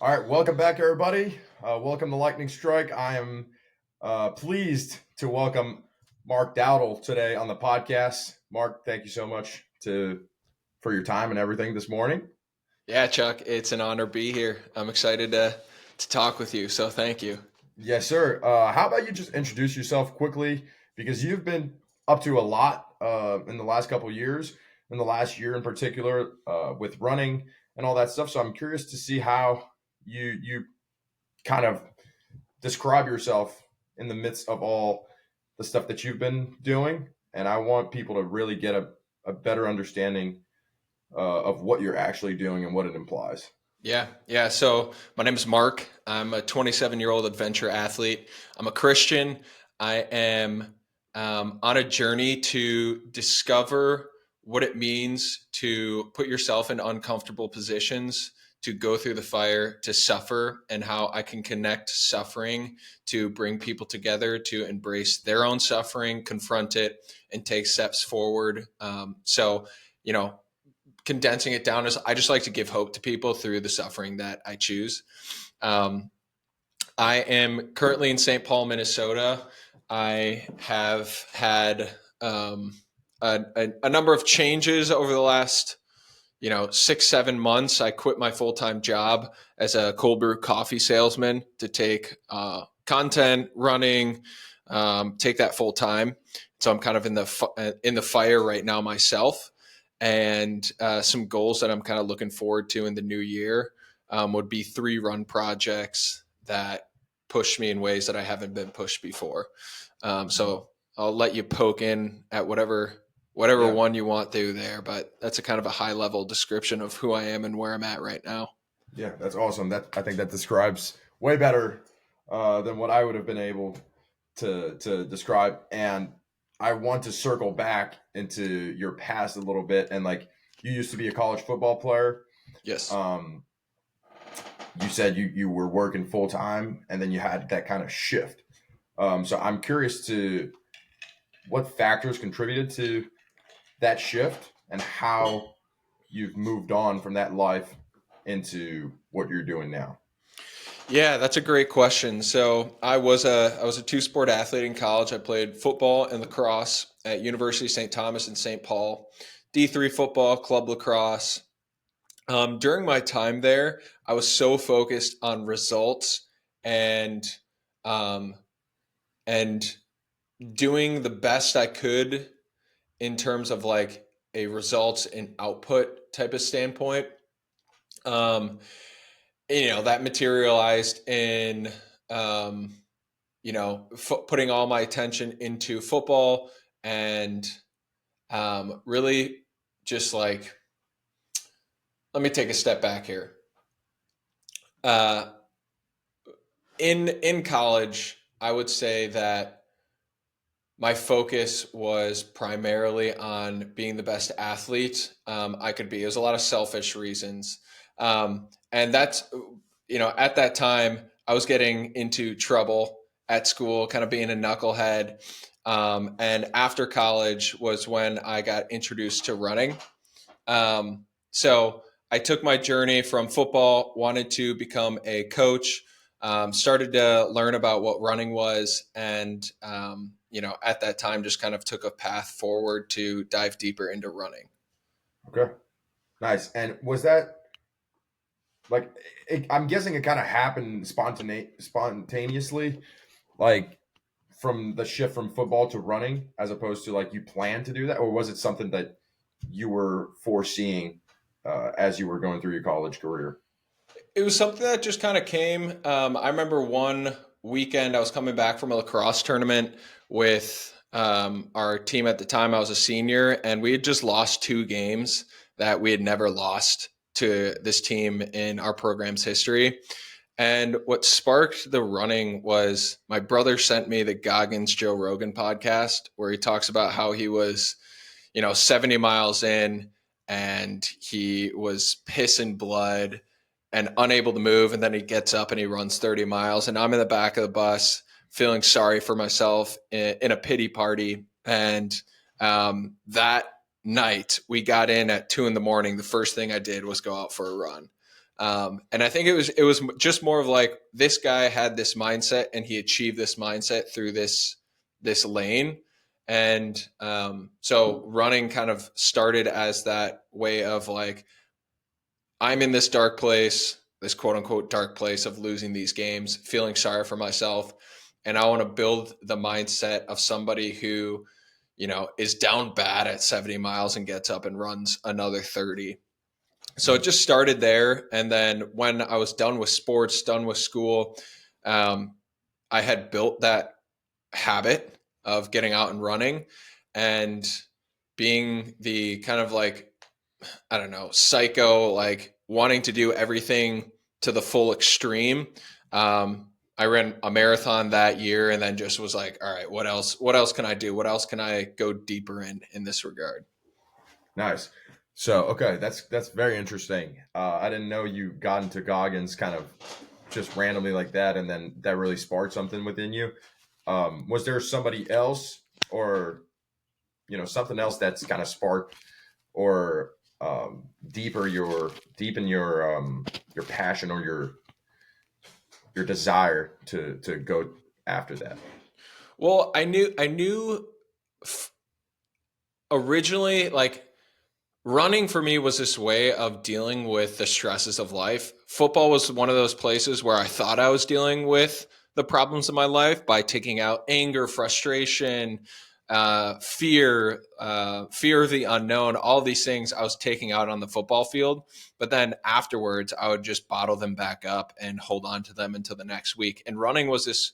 All right, welcome back, everybody. Welcome to Lightning Strike. I am pleased to welcome Mark Dowdle today on the podcast. Mark, thank you so much for your time and everything this morning. Yeah, Chuck, it's an honor to be here. I'm excited to talk with you, so thank you. Yes, sir. How about you just introduce yourself quickly because you've been up to a lot in the last couple of years, in the last year in particular, with running and all that stuff. So I'm curious to see how you kind of describe yourself in the midst of all the stuff that you've been doing. And I want people to really get a better understanding of what you're actually doing and what it implies. Yeah. So my name is Mark. I'm a 27-year-old adventure athlete. I'm a Christian. I am on a journey to discover what it means to put yourself in uncomfortable positions, to go through the fire, to suffer, and how I can connect suffering to bring people together to embrace their own suffering, confront it, and take steps forward. You know, Condensing it down is I just like to give hope to people through the suffering that I choose. Um, I am currently in St. Paul, Minnesota. I have had a number of changes over the last 6-7 months. I quit my full-time job as a cold brew coffee salesman to take content running, take that full time. So I'm kind of in the fire right now myself, and some goals that I'm kind of looking forward to in the new year would be 3 run projects that push me in ways that I haven't been pushed before. So I'll let you poke in at whatever Yeah. one you want to there, but that's a kind of a high level description of who I am and where I'm at right now. Yeah, that's awesome. I think that describes way better than what I would have been able to describe. And I want to circle back into your past a little bit. And like you used to be a college football player. Yes. Um, you said you were working full time, and then you had that kind of shift. So I'm curious to what factors contributed to that shift and how you've moved on from that life into what you're doing now. Yeah, that's a great question. So I was a two-sport athlete in college. I played football and lacrosse at University of St. Thomas in St. Paul, D3 football, club lacrosse. During my time there, I was so focused on results and um, and doing the best I could in terms of like a results and output type of standpoint. Um, that materialized in um, putting all my attention into football and really just like, let me take a step back here. Uh, in college, I would say that my focus was primarily on being the best athlete I could be. It was a lot of selfish reasons. And that's, at that time, I was getting into trouble at school, kind of being a knucklehead. And after college was when I got introduced to running. So I took my journey from football, wanted to become a coach, started to learn about what running was, and at that time, just kind of took a path forward to dive deeper into running. Okay, nice. And was that like I'm guessing it kind of happened spontaneously, like from the shift from football to running, as opposed to like you planned to do that, or was it something that you were foreseeing as you were going through your college career? It was something that just kind of came. I remember one weekend I was coming back from a lacrosse tournament with our team at the time. I was a senior, and we had just lost 2 games that we had never lost to this team in our program's history. And what sparked the running was my brother sent me the Goggins Joe Rogan podcast, where he talks about how he was, 70 miles in and he was pissing blood and unable to move. And then he gets up and he runs 30 miles. And I'm in the back of the bus feeling sorry for myself in a pity party. And that night we got in at 2 a.m. The first thing I did was go out for a run. And I think it was just more of like, this guy had this mindset and he achieved this mindset through this lane. And so running kind of started as that way of like, I'm in this dark place, this quote unquote dark place of losing these games, feeling sorry for myself. And I want to build the mindset of somebody who, is down bad at 70 miles and gets up and runs another 30. So it just started there. And then when I was done with sports, done with school, um, I had built that habit of getting out and running and being the kind of like, I don't know, psycho, like wanting to do everything to the full extreme. I ran a marathon that year and then just was like, all right, what else? What else can I do? What else can I go deeper in this regard? Nice. So, okay, that's very interesting. I didn't know you got into Goggins kind of just randomly like that, and then that really sparked something within you. Was there somebody else, or something else that's kind of sparked or deepen your passion or your desire to go after that? Well, I knew originally, like, running for me was this way of dealing with the stresses of life. Football was one of those places where I thought I was dealing with the problems of my life by taking out anger, frustration, fear of the unknown, all these things I was taking out on the football field. But then afterwards, I would just bottle them back up and hold on to them until the next week. And running was this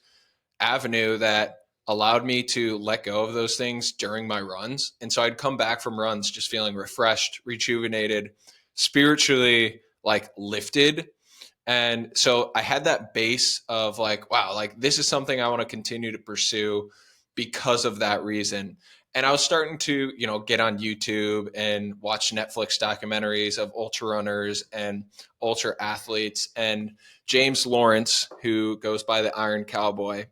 avenue that allowed me to let go of those things during my runs. And so I'd come back from runs just feeling refreshed, rejuvenated, spiritually like lifted. And so I had that base of like, wow, like this is something I want to continue to pursue because of that reason. And I was starting to, get on YouTube and watch Netflix documentaries of ultra runners and ultra athletes. And James Lawrence, who goes by the Iron Cowboy,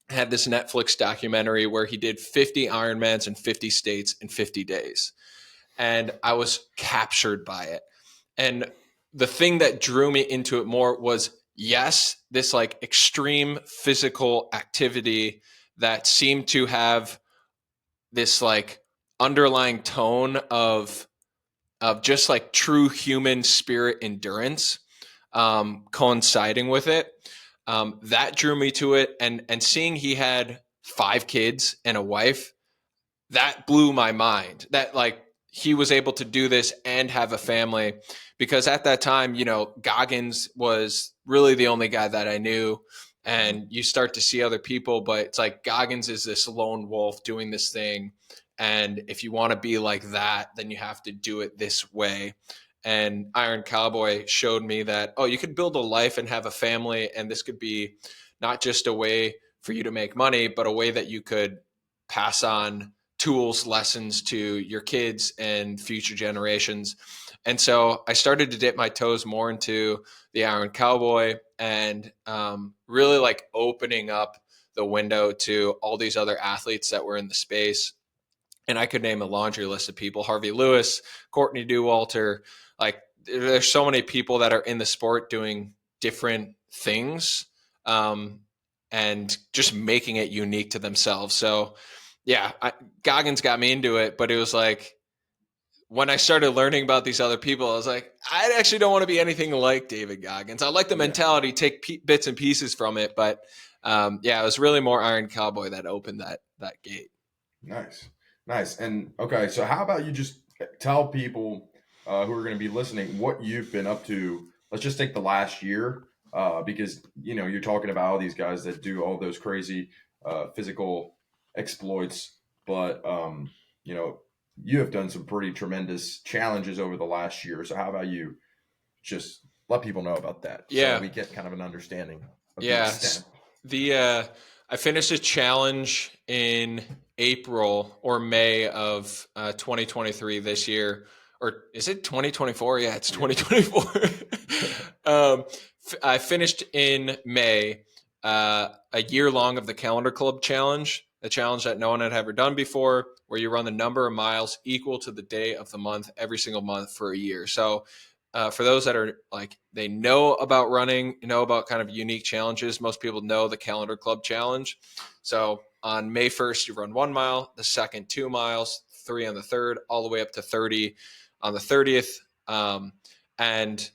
had this Netflix documentary where he did 50 Ironmans in 50 states in 50 days. And I was captured by it. And the thing that drew me into it more was, yes, this like extreme physical activity that seemed to have this like underlying tone of just like true human spirit endurance coinciding with it. That drew me to it, and seeing he had 5 kids and a wife, that blew my mind. That like he was able to do this and have a family, because at that time, Goggins was really the only guy that I knew. And you start to see other people, but it's like Goggins is this lone wolf doing this thing. And if you want to be like that, then you have to do it this way. And Iron Cowboy showed me that, oh, you could build a life and have a family. And this could be not just a way for you to make money, but a way that you could pass on tools, lessons to your kids and future generations. And so I started to dip my toes more into the Iron Cowboy and really like opening up the window to all these other athletes that were in the space. And I could name a laundry list of people: Harvey Lewis, Courtney Dauwalter. Like, there's so many people that are in the sport doing different things and just making it unique to themselves. So yeah, Goggins got me into it, but it was like, when I started learning about these other people, I was like, I actually don't want to be anything like David Goggins. I like the mentality, take bits and pieces from it, but it was really more Iron Cowboy that opened that gate. Nice, nice. And okay, so how about you just tell people who are going to be listening what you've been up to? Let's just take the last year, because you're talking about all these guys that do all those crazy physical exploits, but you have done some pretty tremendous challenges over the last year. So how about you just let people know about that, so Yeah. we get kind of an understanding of the Yeah. extent? I finished a challenge in April or May of 2023 this year. Or is it 2024? Yeah, it's 2024. I finished in May a year long of the Calendar Club Challenge, a challenge that no one had ever done before, where you run the number of miles equal to the day of the month every single month for a year. So for those that are like, they know about running, know about kind of unique challenges. Most people know the Calendar Club Challenge. So on May 1st, you run 1 mile, the second 2 miles, 3 on the third, all the way up to 30 on the 30th. And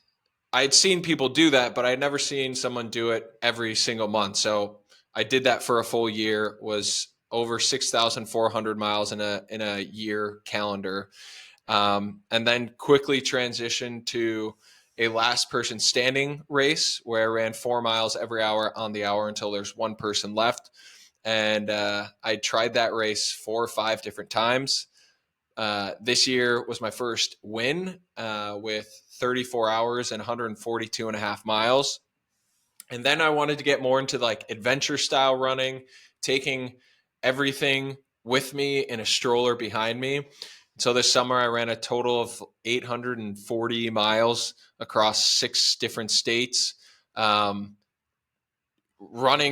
I'd seen people do that, but I'd never seen someone do it every single month. So I did that for a full year, was over 6,400 miles in a year calendar, and then quickly transitioned to a last person standing race where I ran 4 miles every hour on the hour until there's one person left. And I tried that race 4 or 5 different times. This year was my first win with 34 hours and 142 and a half miles. And then I wanted to get more into like adventure style running, taking everything with me in a stroller behind me. So this summer I ran a total of 840 miles across 6 different states, running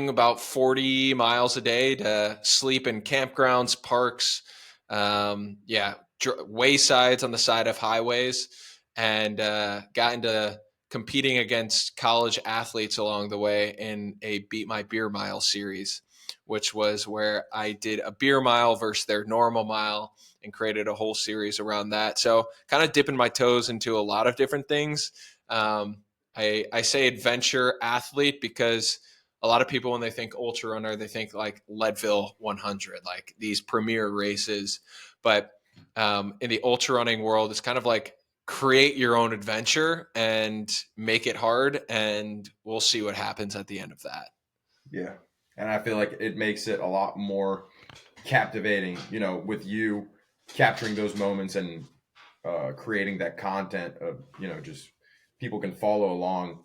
about 40 miles a day to sleep in campgrounds, parks, waysides on the side of highways, and got into competing against college athletes along the way in a Beat My Beer Mile series, which was where I did a beer mile versus their normal mile and created a whole series around that. So kind of dipping my toes into a lot of different things. I say adventure athlete because a lot of people, when they think ultra runner, they think like Leadville 100, like these premier races. But in the ultra running world, it's kind of like create your own adventure and make it hard, and we'll see what happens at the end of that. Yeah. And I feel like it makes it a lot more captivating, with you capturing those moments and creating that content of, just people can follow along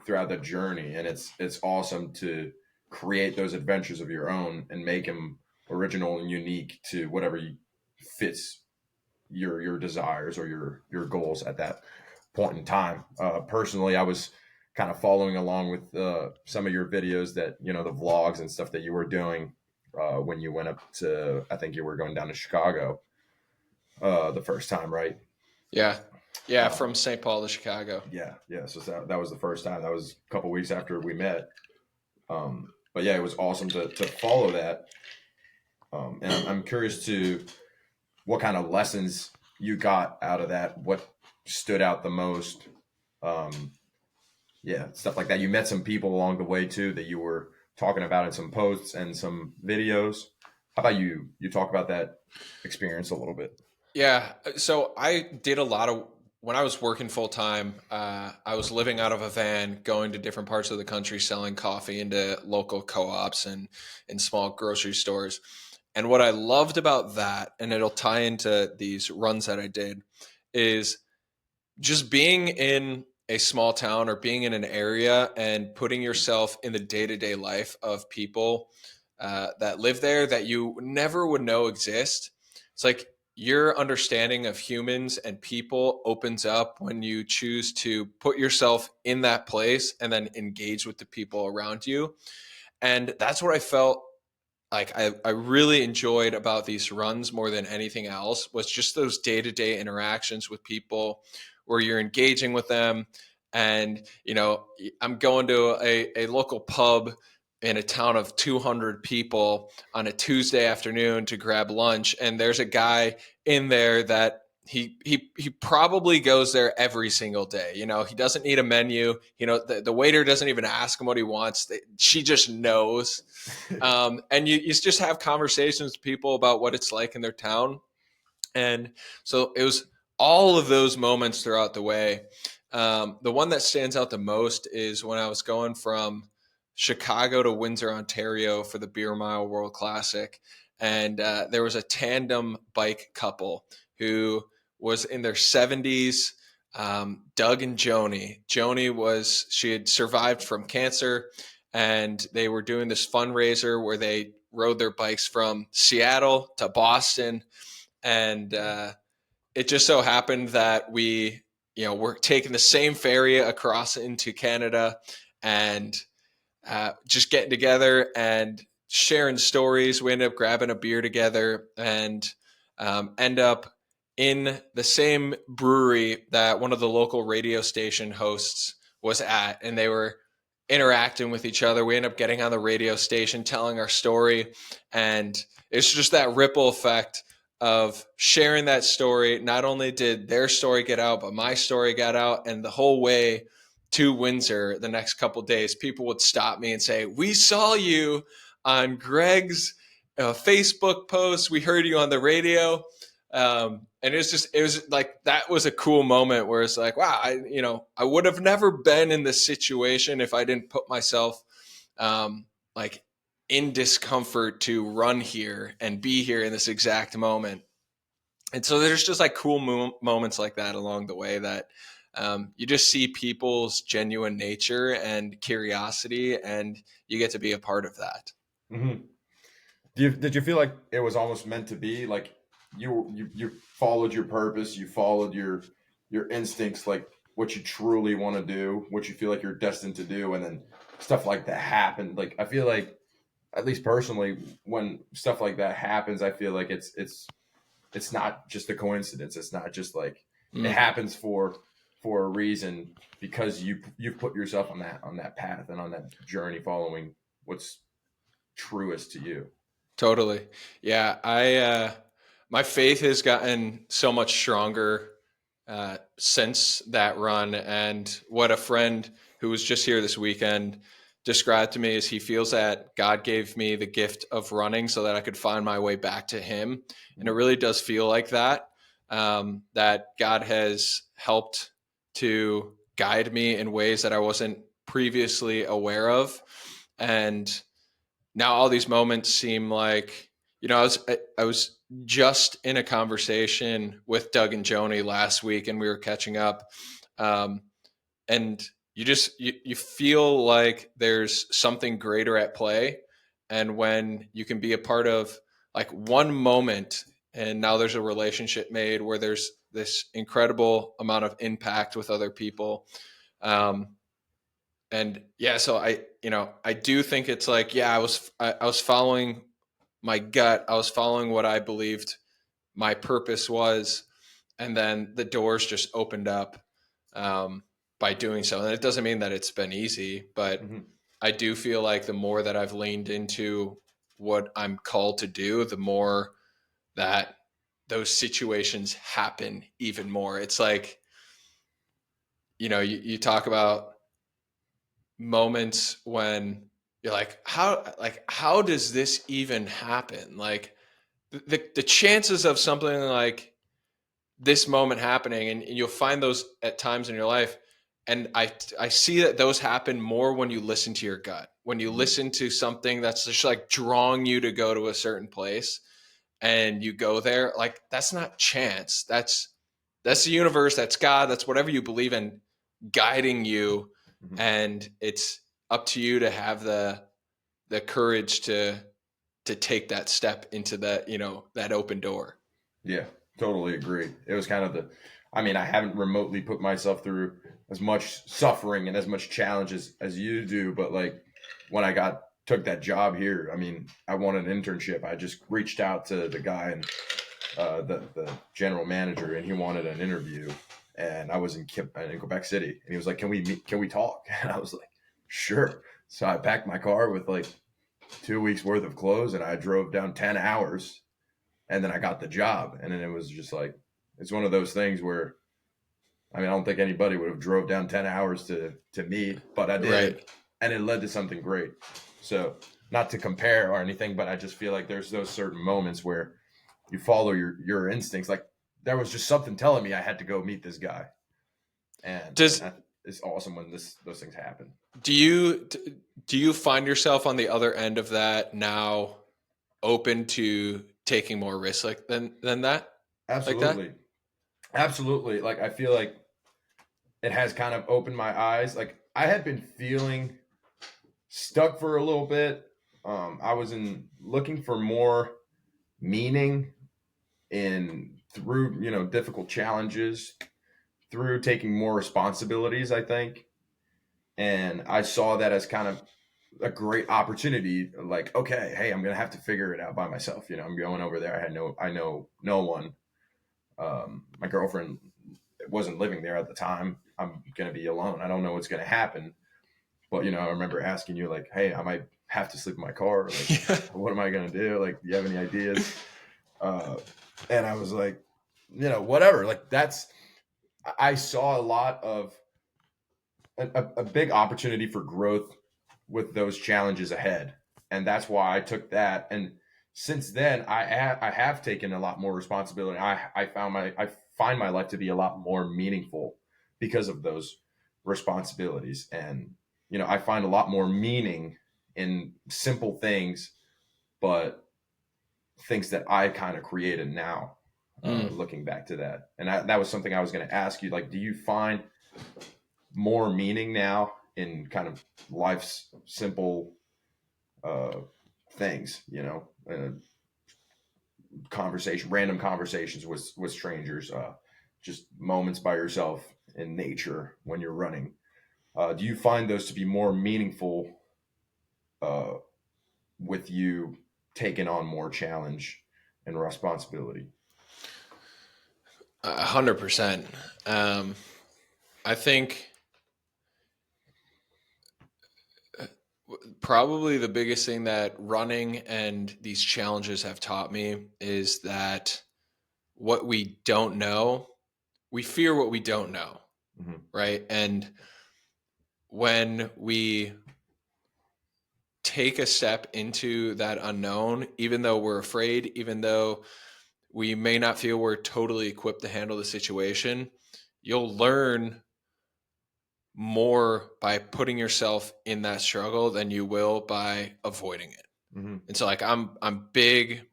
throughout the journey. And it's awesome to create those adventures of your own and make them original and unique to whatever fits your desires or your goals at that point in time. Personally, I was kind of following along with some of your videos that the vlogs and stuff that you were doing when you went up to, I think you were going down to Chicago the first time, right? Yeah. Yeah. Uh, From St. Paul to Chicago. yeah. So that was the first time. That was a couple weeks after we met. But yeah, it was awesome to follow that. And I'm curious to what kind of lessons you got out of that. What stood out the most? Um, yeah, stuff like that. You met some people along the way too that you were talking about in some posts and some videos. How about you? You talk about that experience a little bit. Yeah. So I did a lot of, when I was working full time, I was living out of a van, going to different parts of the country, selling coffee into local co-ops and in small grocery stores. And what I loved about that, and it'll tie into these runs that I did, is just being in a small town or being in an area and putting yourself in the day-to-day life of people that live there that you never would know exist. It's like your understanding of humans and people opens up when you choose to put yourself in that place and then engage with the people around you. And that's what I felt like I really enjoyed about these runs more than anything else, was just those day-to-day interactions with people where you're engaging with them. And I'm going to a local pub in a town of 200 people on a Tuesday afternoon to grab lunch, and there's a guy in there that he probably goes there every single day. He doesn't need a menu. The waiter doesn't even ask him what he wants. She just knows. And you just have conversations with people about what it's like in their town. And so it was all of those moments throughout the way. The one that stands out the most is when I was going from Chicago to Windsor, Ontario for the Beer Mile World Classic. And there was a tandem bike couple who was in their 70s, Doug and Joni. She had survived from cancer, and they were doing this fundraiser where they rode their bikes from Seattle to Boston. And it just so happened that we're taking the same ferry across into Canada, and just getting together and sharing stories. We end up grabbing a beer together and end up in the same brewery that one of the local radio station hosts was at, and they were interacting with each other. We ended up getting on the radio station, telling our story, and it's just that ripple effect of sharing that story. Not only did their story get out, but my story got out, and the whole way to Windsor the next couple days, people would stop me and say, "We saw you on Greg's Facebook post. We heard you on the radio." And it was like, that was a cool moment where it's like, wow, I would have never been in this situation if I didn't put myself, like, in discomfort to run here and be here in this exact moment. And so there's just like cool moments like that along the way that, you just see people's genuine nature and curiosity, and you get to be a part of that. Hmm. Did you feel like it was almost meant to be? Like you followed your purpose, you followed your instincts, like what you truly want to do, what you feel like you're destined to do, and then stuff like that happened. Like I feel like, at least personally, when stuff like that happens, I feel like it's not just a coincidence. It's not just like it Mm, happens for a reason, because you've put yourself on that path and on that journey, following what's truest to you. totally. Yeah. My faith has gotten so much stronger since that run. And what a friend who was just here this weekend described to me is he feels that God gave me the gift of running so that I could find my way back to Him. And it really does feel like that, that God has helped to guide me in ways that I wasn't previously aware of. And now all these moments seem like, I was just in a conversation with Doug and Joni last week, and we were catching up, um, and you feel like there's something greater at play. And when you can be a part of like one moment, and now there's a relationship made where there's this incredible amount of impact with other people. um, and yeah, so I do think it's like, yeah, I was following my gut. I was following what I believed my purpose was, and then the doors just opened up, um, by doing so. And it doesn't mean that it's been easy, but Hmm. I do feel like the more that I've leaned into what I'm called to do, the more that those situations happen even more. It's like, you talk about moments when you're like, how does this even happen? Like the chances of something like this moment happening, and you'll find those at times in your life. And I see that those happen more when you listen to your gut, when you Hmm. listen to something that's just like drawing you to go to a certain place, and you go there. Like, that's not chance. That's the universe, that's God, that's whatever you believe in, guiding you. Hmm. And it's up to you to have the courage to take that step into that, that open door. Yeah, totally agree. It was kind of I mean, I haven't remotely put myself through as much suffering and as much challenges as you do, but like when I took that job here, I mean, I wanted an internship. I just reached out to the guy and the general manager, and he wanted an interview. And I was in Quebec City, and he was like, "Can we meet? Can we talk?" And I was like, "Sure." So I packed my car with like 2 weeks worth of clothes, and I drove down 10 hours, and then I got the job. And then it was just like, it's one of those things where, I mean, I don't think anybody would have drove down 10 hours to meet, but I Right. did, and it led to something great. So not to compare or anything, but I just feel like there's those certain moments where you follow your instincts. Like there was just something telling me I had to go meet this guy, and Does that is awesome when those things happen. do you do you find yourself on the other end of that now, open to taking more risks like than that, like that? Absolutely, absolutely. Like I feel like it has kind of opened my eyes. Like I had been feeling stuck for a little bit. I was in looking for more meaning in through difficult challenges, through taking more responsibilities, I think. And I saw that as kind of a great opportunity. Like, okay, hey, I'm gonna have to figure it out by myself. I'm going over there. I know no one. My girlfriend wasn't living there at the time. I'm going to be alone. I don't know what's going to happen. But, I remember asking you, like, hey, I might have to sleep in my car. Like, Yeah. what am I going to do? Like, do you have any ideas? Uh, and I was like, whatever. Like, I saw a lot of a big opportunity for growth with those challenges ahead. And that's why I took that. And since then, I have taken a lot more responsibility. I find my life to be a lot more meaningful because of those responsibilities. And, I find a lot more meaning in simple things, but things that I kind of created now, Mm. looking back to that. And that was something I was going to ask you. Like, do you find more meaning now in kind of life's simple uh, things, random conversations with strangers, just moments by yourself in nature when you're running. Do you find those to be more meaningful uh, with you taking on more challenge and responsibility? 100%. I think probably the biggest thing that running and these challenges have taught me is that what we don't know, we fear what we don't know, Mm-hmm. right? And when we take a step into that unknown, even though we're afraid, even though we may not feel we're totally equipped to handle the situation, you'll learn more by putting yourself in that struggle than you will by avoiding it. Mm-hmm. And so like I'm big,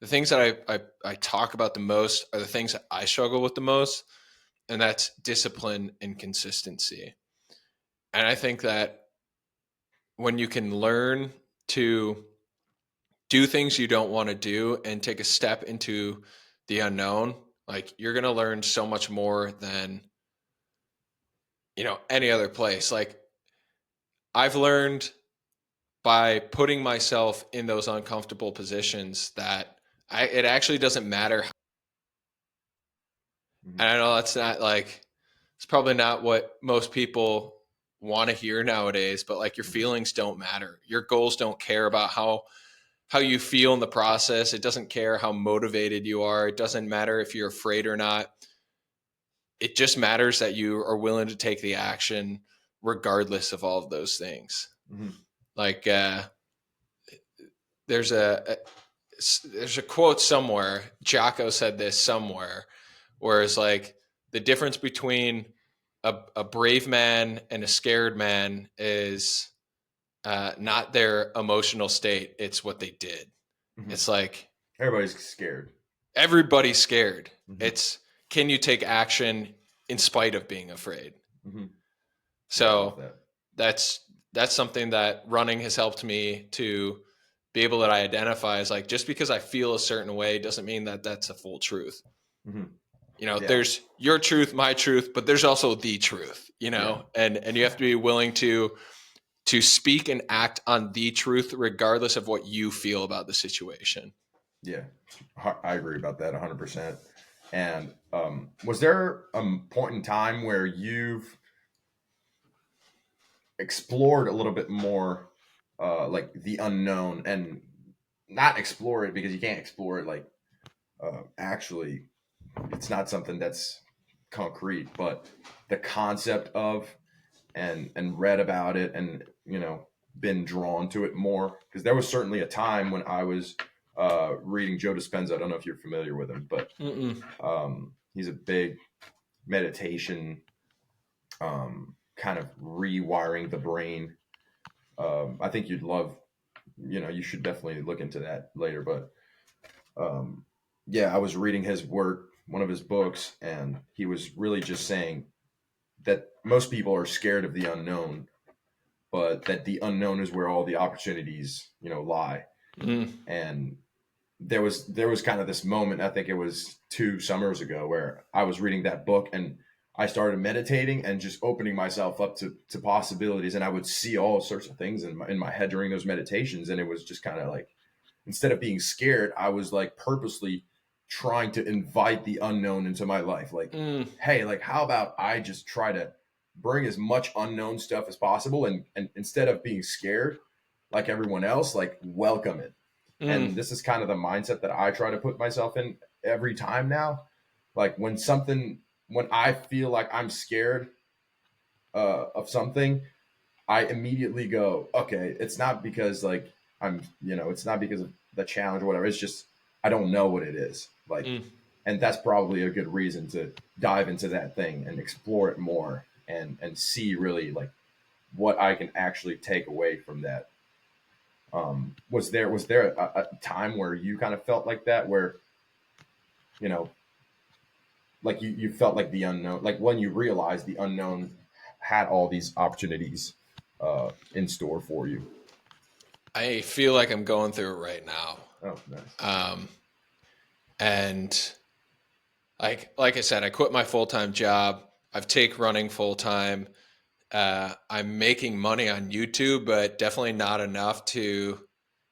the things that I talk about the most are the things that I struggle with the most, and that's discipline and consistency. And I think that when you can learn to do things you don't want to do and take a step into the unknown, like you're going to learn so much more than any other place. Like I've learned by putting myself in those uncomfortable positions that it actually doesn't matter. Mm-hmm. And I know that's not like, it's probably not what most people want to hear nowadays, but like your Mm-hmm. feelings don't matter. Your goals don't care about how you feel in the process. It doesn't care how motivated you are. It doesn't matter if you're afraid or not. It just matters that you are willing to take the action regardless of all of those things. Mm-hmm. Like there's a quote somewhere. Jocko said this somewhere, where it's like the difference between a brave man and a scared man is not their emotional state; it's what they did. Mm-hmm. It's like Everybody's scared. everybody's scared. Mm-hmm. It's can you take action in spite of being afraid? Mm-hmm. Yeah, I love So that. that's that's something that running has helped me to be able to identify as like just because I feel a certain way doesn't mean that that's a full truth. Mm-hmm. Yeah, There's your truth, my truth, but there's also the truth, yeah, and you have to be willing to speak and act on the truth regardless of what you feel about the situation. yeah. I agree about that 100%. And was there a point in time where you've explored a little bit more, like the unknown, and not explore it because you can't explore it like actually, it's not something that's concrete, but the concept of and read about it and been drawn to it more? Because there was certainly a time when I was reading Joe Dispenza. I don't know if you're familiar with him, but Mm-mm. he's a big meditation, kind of rewiring the brain. I think you'd love, you should definitely look into that later. But yeah, I was reading his work, one of his books, and he was really just saying that most people are scared of the unknown, but that the unknown is where all the opportunities, lie. Mm. And there was kind of this moment, I think it was 2 summers ago, where I was reading that book and I started meditating and just opening myself up to possibilities, and I would see all sorts of things in my head during those meditations. And it was just kind of like, instead of being scared, I was like purposely trying to invite the unknown into my life. Like, Mm, hey, like, how about I just try to bring as much unknown stuff as possible, and instead of being scared like everyone else, like, welcome it. mm, And this is kind of the mindset that I try to put myself in every time now. Like, when I feel like I'm scared of something, I immediately go, okay, it's not because like it's not because of the challenge or whatever. It's just I don't know what it is. Like, mm. and that's probably a good reason to dive into that thing and explore it more and see really like what I can actually take away from that. Was there a time where you kind of felt like that, where you know, like you felt like the unknown, like when you realized the unknown had all these opportunities in store for you? I feel like I'm going through it right now. Oh, nice. Um, and like I said, I quit my full time job. I've take running full time. I'm making money on YouTube, but definitely not enough to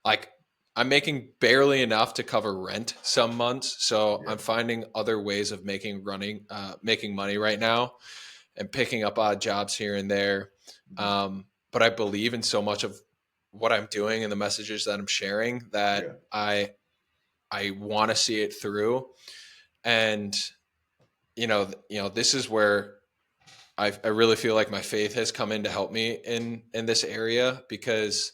like. I'm making barely enough to cover rent some months, so Yeah. I'm finding other ways of making money right now, and picking up odd jobs here and there. Mhm. But I believe in so much of what I'm doing and the messages that I'm sharing that Yeah. I want to see it through. And this is where I really feel like my faith has come in to help me in this area, because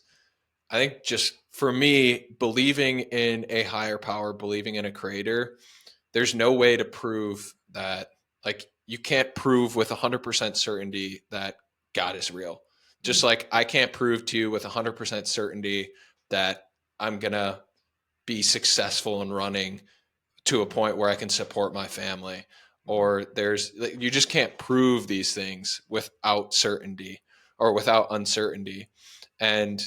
I think just for me, believing in a higher power, believing in a creator, there's no way to prove that. Like, you can't prove with 100% certainty that God is real. Just Mm. like I can't prove to you with 100% certainty that I'm going to be successful in running to a point where I can support my family. Mhm. Or you just can't prove these things without certainty or without uncertainty. And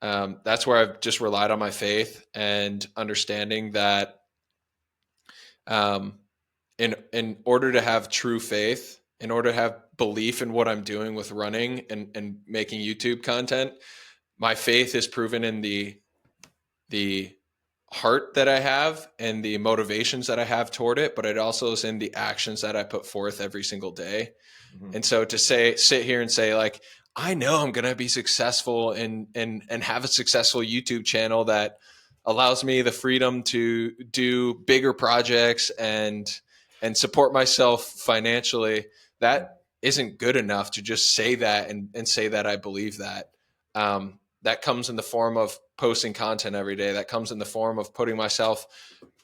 that's where I've just relied on my faith and understanding that um, in order to have true faith, in order to have belief in what I'm doing with running and making YouTube content, my faith is proven in the heart that I have and the motivations that I have toward it, but it also is in the actions that I put forth every single day. Mhm. And so to sit here and say like, I know I'm going to be successful and have a successful YouTube channel that allows me the freedom to do bigger projects and support myself financially. Mhm. That isn't good enough to just say that and say that I believe that. That comes in the form of posting content every day. That comes in the form of putting myself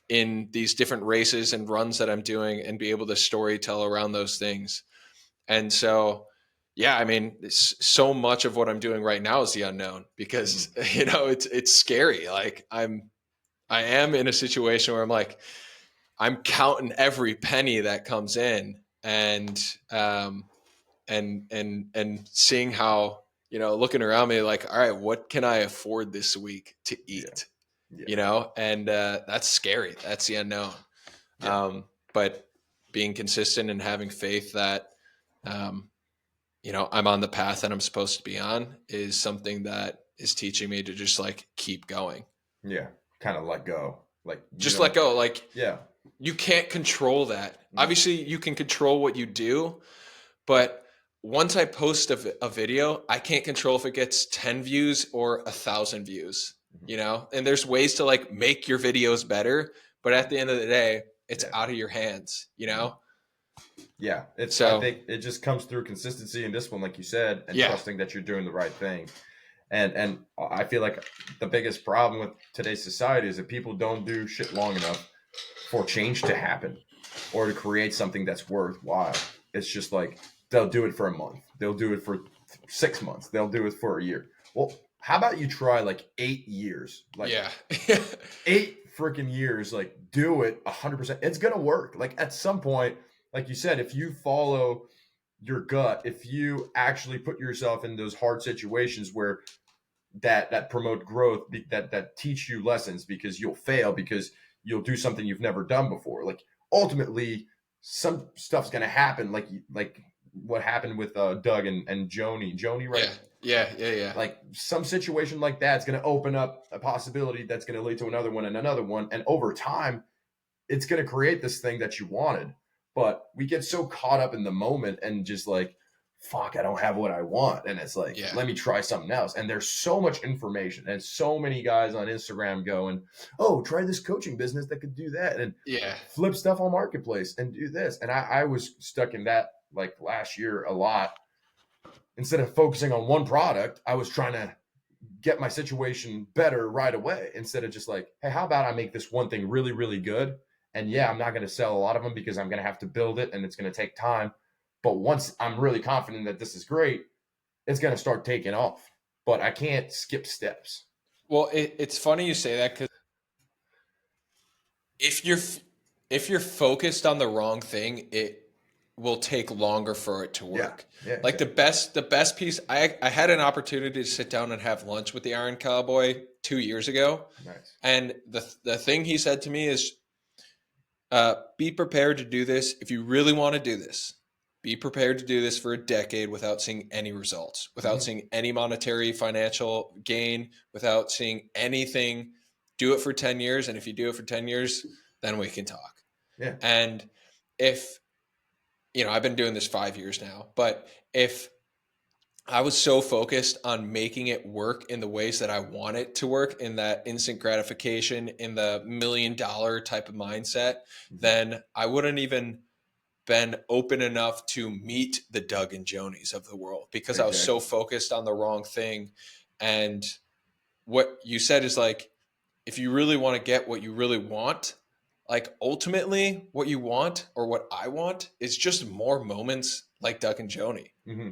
in these different races and runs that I'm doing and be able to story tell around those things. And so, yeah, I mean, so much of what I'm doing right now is the unknown, because Mhm. it's scary. Like I am in a situation where I'm like, I'm counting every penny that comes in, um and seeing how, looking around me like, all right, what can I afford this week to Yeah. eat? Yeah. And that's scary. That's the unknown. Yeah. But being consistent and having faith that um, I'm on the path that I'm supposed to be on is something that is teaching me to just like keep going. Yeah. Kind of let go. Like you Just let don't. go. Like, Yeah. you can't control that. Mhm. Obviously, you can control what you do, but once I post a video, I can't control if it gets 10 views or 1,000 views, Mhm. and there's ways to like make your videos better. But at the end of the day, it's Yeah. out of your hands. Mhm. Yeah. It's. I So think it just comes through consistency and discipline, like you said, and yeah, trusting that you're doing the right thing. And I feel like the biggest problem with today's society is that people don't do shit long enough for change to happen or to create something that's worthwhile. It's just like they'll do it for a month, they'll do it for 6 months, they'll do it for a year. Well, how about you try like 8 years? Like yeah, 8 freaking years, like do it 100%. It's gonna work. Like at some point, like you said, if you follow your gut, if you actually put yourself in those hard situations where that promote growth, that teach you lessons, because you'll fail, because you'll do something you've never done before. Like ultimately, some stuff's gonna happen. Like what happened with Doug and Joni, right? yeah, yeah, yeah, yeah. Like some situation like that's gonna open up a possibility that's gonna lead to another one and another one, and over time, it's going to create this thing that you wanted. But we get so caught up in the moment and just like, fuck, I don't have what I want. And it's like, Yeah. let me try something else. And there's so much information and so many guys on Instagram going, oh, try this coaching business that could do that. And Yeah. flip stuff on Marketplace and do this. And I was stuck in that like last year a lot. Instead of focusing on one product, I was trying to get my situation better right away instead of just like, hey, how about I make this one thing really, really good? And yeah, I'm not going to sell a lot of them because I'm going to have to build it and it's going to take time. But once I'm really confident that this is great, it's going to start taking off. But I can't skip steps. Well, it's funny you say that, because if you're if you're focused on the wrong thing, it will take longer for it to Yeah. work. Yeah. Like the best piece, I had an opportunity to sit down and have lunch with the Iron Cowboy 2 years ago, Nice. and the thing he said to me is, be prepared to do this if you really want to do this. Be prepared to do this for a decade without seeing any results, without seeing any monetary financial gain, without seeing anything. Do it for 10 years. And if you do it for 10 years, then we can talk. Yeah. And if, I've been doing this 5 years now, but if I was so focused on making it work in the ways that I want it to work, in that instant gratification, in the $1 million type of mindset, then I wouldn't even been open enough to meet the Doug and Jonies of the world, because I was so focused on the wrong thing. And what you said is like, if you really want to get what you really want, like ultimately what you want, or what I want, is just more moments like Doug and Joni, Mm-hmm.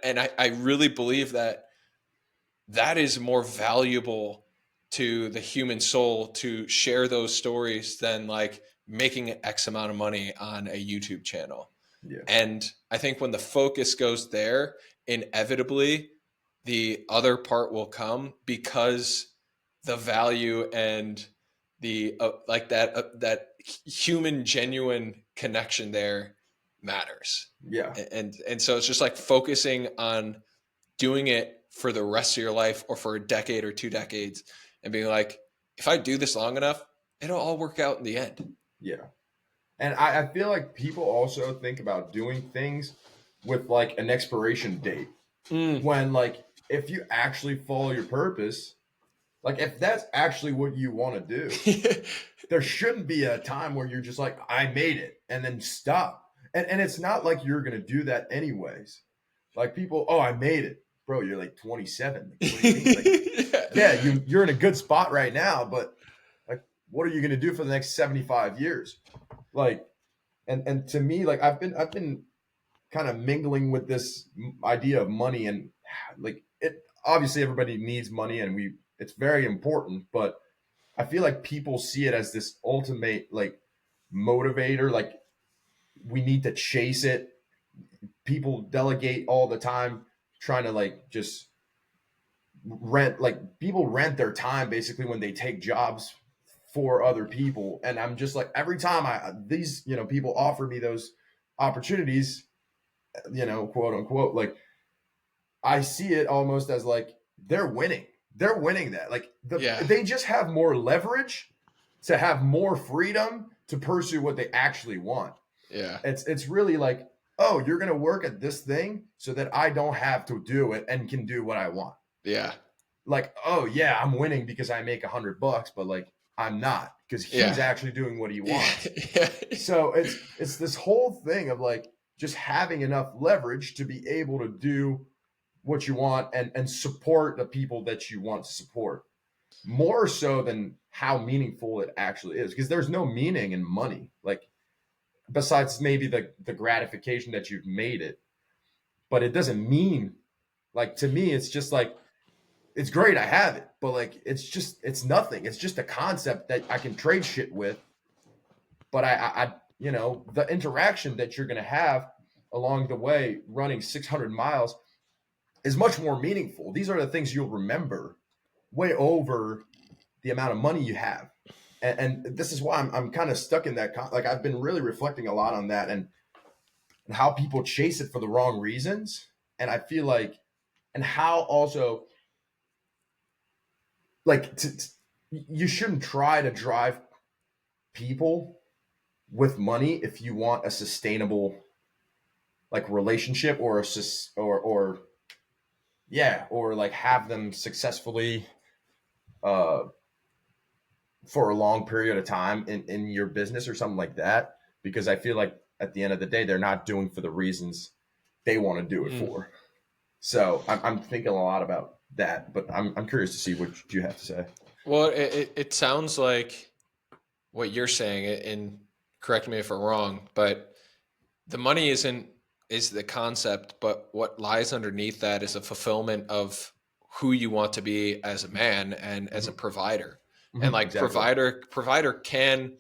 and I really believe that that is more valuable to the human soul to share those stories than like making X amount of money on a YouTube channel. Yeah. And I think when the focus goes there, inevitably the other part will come, because the value and the that human genuine connection there matters. Yeah. And so it's just like focusing on doing it for the rest of your life, or for a decade or 2 decades, and being like, if I do this long enough, it'll all work out in the end. Yeah. And I feel like people also think about doing things with like an expiration date. When like if you actually follow your purpose, like if that's actually what you want to do, there shouldn't be a time where you're just like, I made it, and then stop. And it's not like you're gonna do that anyways. Like people, oh, I made it. Bro, you're like 27. Like, what do you mean? Like, yeah, you're in a good spot right now, but like what are you gonna do for the next 75 years? Like, and to me, like I've been kind of mingling with this idea of money, and like it obviously everybody needs money and it's very important, but I feel like people see it as this ultimate like motivator, like we need to chase it. People delegate all the time, trying to like just rent, like people rent their time basically when they take jobs for other people. And I'm just like, every time these people offer me those opportunities, quote unquote, like I see it almost as like they're winning. They're winning that. Like they just have more leverage to have more freedom to pursue what they actually want. Yeah. It's really like, oh, you're gonna work at this thing so that I don't have to do it and can do what I want. Yeah. Like, oh yeah, I'm winning because I make $100, but like I'm not, because he's actually doing what he wants. Yeah. So it's this whole thing of like just having enough leverage to be able to do what you want and support the people that you want to support, more so than how meaningful it actually is, because there's no meaning in money, like besides maybe the gratification that you've made it. But it doesn't mean, like, to me it's just like, it's great I have it, but like it's nothing. It's just a concept that I can trade shit with. But I the interaction that you're going to have along the way running 600 miles is much more meaningful. These are the things you'll remember way over the amount of money you have. And this is why I'm kind of stuck in that. Like I've been really reflecting a lot on that, and how people chase it for the wrong reasons. And I feel like, and how also like you shouldn't try to drive people with money if you want a sustainable like relationship or or yeah, or like have them successfully uh for a long period of time in your business or something like that, because I feel like at the end of the day they're not doing for the reasons they want to do it Mm. for. So I'm thinking a lot about that, but I'm curious to see what you have to say. Well, it sounds like what you're saying, and correct me if I'm wrong, but the money is the concept, but what lies underneath that is a fulfillment of who you want to be as a man and as a Mm-hmm. provider. And Mm-hmm. like Exactly. provider can,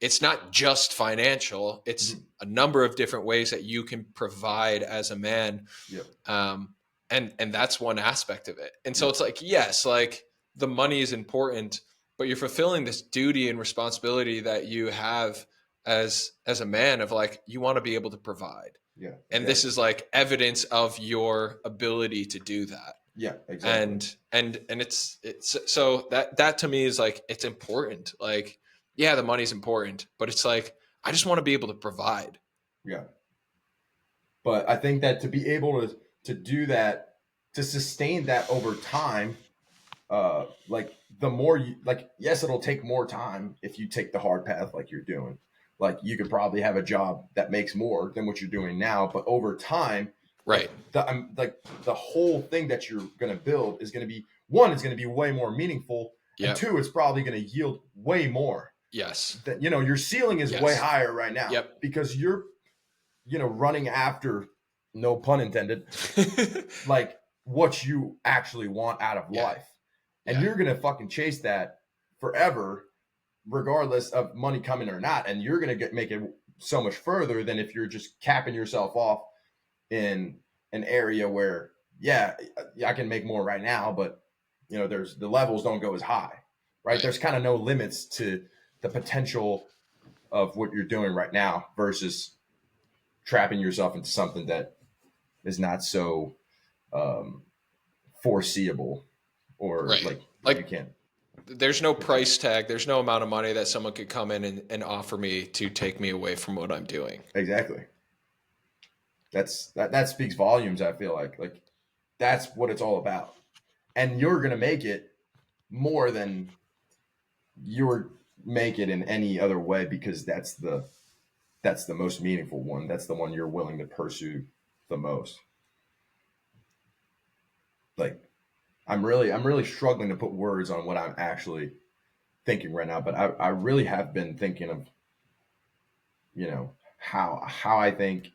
it's not just financial, it's Mm-hmm. a number of different ways that you can provide as a man. Yep. Um, and that's one aspect of it. And so Yep. it's like, yes, like the money is important, but you're fulfilling this duty and responsibility that you have as a man of like, you want to be able to provide. Yeah. And this Exactly. is like evidence of your ability to do that. Yeah. Exactly. And it's so that to me is like, it's important. Like, yeah, the money's important, but it's like, I just want to be able to provide. Yeah. But I think that to be able to do that, to sustain that over time, like the more you like, yes, it'll take more time if you take the hard path like you're doing. Like you could probably have a job that makes more than what you're doing now, but over time, like Right. like the whole thing that you're gonna build is gonna be one, it's gonna be way more meaningful, and Yep. two, it's probably gonna yield way more. Yes. That your ceiling is way Yes. higher right now Yep. because you're running after, no pun intended, like what you actually want out of Yeah. life. And Yeah. you're going to fucking chase that forever, regardless of money coming or not. And you're going to make it so much further than if you're just capping yourself off in an area where, yeah, I can make more right now, but there's the levels don't go as high, right? Right. There's kind of no limits to the potential of what you're doing right now versus trapping yourself into something that is not so um, foreseeable, or Right. like you Like can't there's no control. price tag. There's no amount of money that someone could come in and offer me to take me away from what I'm doing. Exactly. That speaks volumes. I feel like that's what it's all about, and you're gonna make it more than you would make it in any other way because that's the most meaningful one. That's the one you're willing to pursue the most. Like I'm really struggling to put words on what I'm actually thinking right now, but I really have been thinking of how I think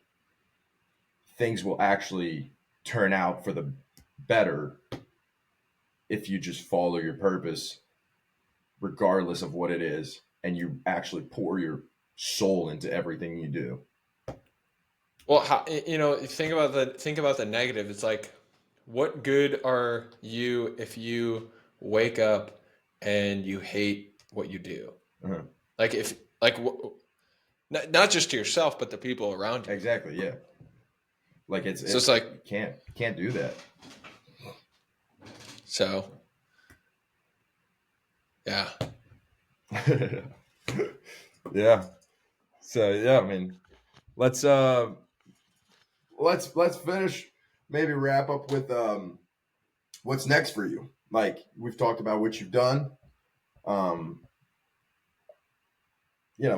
things will actually turn out for the better if you just follow your purpose, regardless of what it is, and you actually pour your soul into everything you do. Well, think about the negative. It's like, what good are you if you wake up and you hate what you do? Uh-huh. Like if like not just to yourself, but the people around you. Exactly. Yeah. Like So it's like, you can't do that. so yeah. Yeah. So yeah, I mean, let's uh let's finish. Maybe wrap up with what's next for you. Like we've talked about what you've done. Um,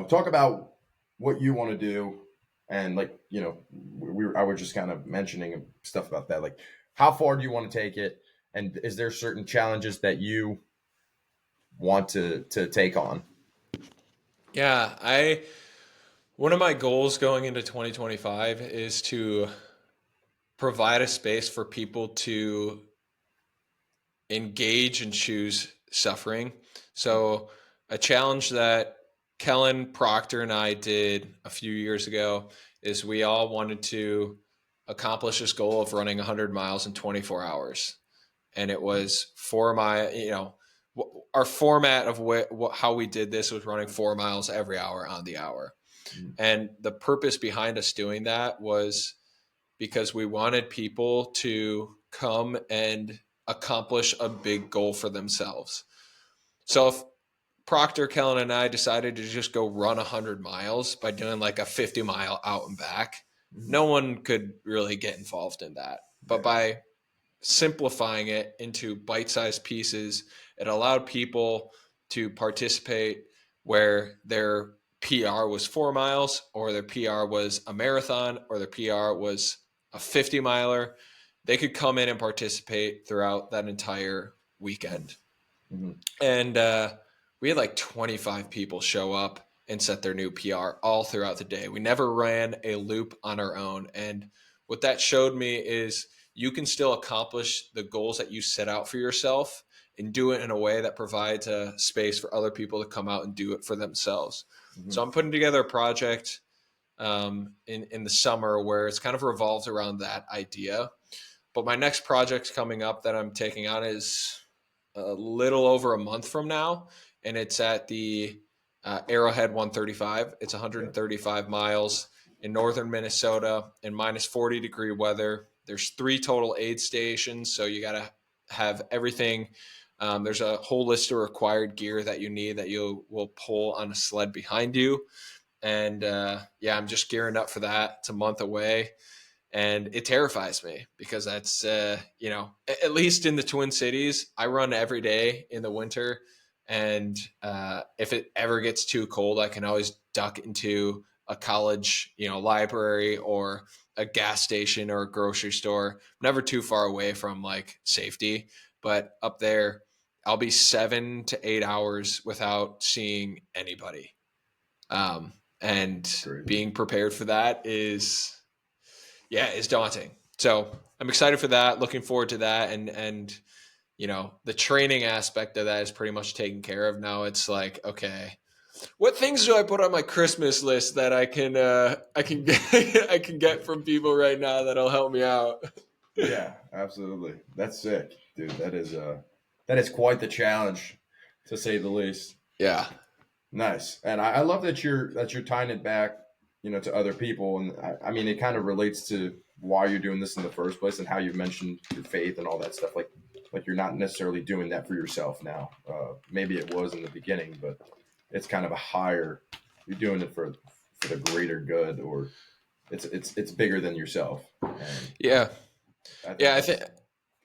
talk about what you want to do, and like I was just kind of mentioning stuff about that. Like, how far do you want to take it, and is there certain challenges that you want to take on? Yeah, I one of my goals going into 2025 is to provide a space for people to engage and choose suffering. So, a challenge that Kellen Proctor and I did a few years ago is we all wanted to accomplish this goal of running 100 miles in 24 hours. And it was 4 mile, our format of how we did this was running 4 miles every hour on the hour. Mm. And the purpose behind us doing that was because we wanted people to come and accomplish a big goal for themselves. So Proctor, Kellen, and I decided to just go run 100 miles by doing like a 50-mile out and back. Mhm. No one could really get involved in that. But Yeah. by simplifying it into bite-sized pieces, it allowed people to participate where their PR was 4 miles, or their PR was a marathon, or their PR was a 50 miler. They could come in and participate throughout that entire weekend. Mhm. And we had like 25 people show up and set their new PR all throughout the day. We never ran a loop on our own. And what that showed me is you can still accomplish the goals that you set out for yourself and do it in a way that provides a space for other people to come out and do it for themselves. Mhm. So I'm putting together a project in the summer where it's kind of revolves around that idea. But my next project coming up that I'm taking on is a little over a month from now, and it's at the Arrowhead 135. It's Yeah. 135 miles in northern Minnesota in minus 40-degree weather. There's 3 total aid stations, so you got to have everything. There's a whole list of required gear that you need that you will pull on a sled behind you. And yeah, I'm just gearing up for that. It's a month away, and it terrifies me because that's at least in the Twin Cities, I run every day in the winter, and if it ever gets too cold, I can always duck into a college library or a gas station or a grocery store. Never too far away from like safety, but up there I'll be 7 to 8 hours without seeing anybody. And Crazy. being prepared for that is daunting. So I'm excited for that, looking forward to that. And the training aspect of that is pretty much taken care of. Now it's like, okay, what things do I put on my Christmas list that I can get I can get from people right now that'll help me out? Yeah, absolutely. That's sick, dude. That is quite the challenge, to say the least. Yeah. Nice, and I love that you're tying it back, to other people, and I mean, it kind of relates to why you're doing this in the first place, and how you mentioned your faith and all that stuff. Like you're not necessarily doing that for yourself now. Maybe it was in the beginning, but it's kind of a higher. You're doing it for the greater good, or it's bigger than yourself, and Yeah. I think Yeah, I think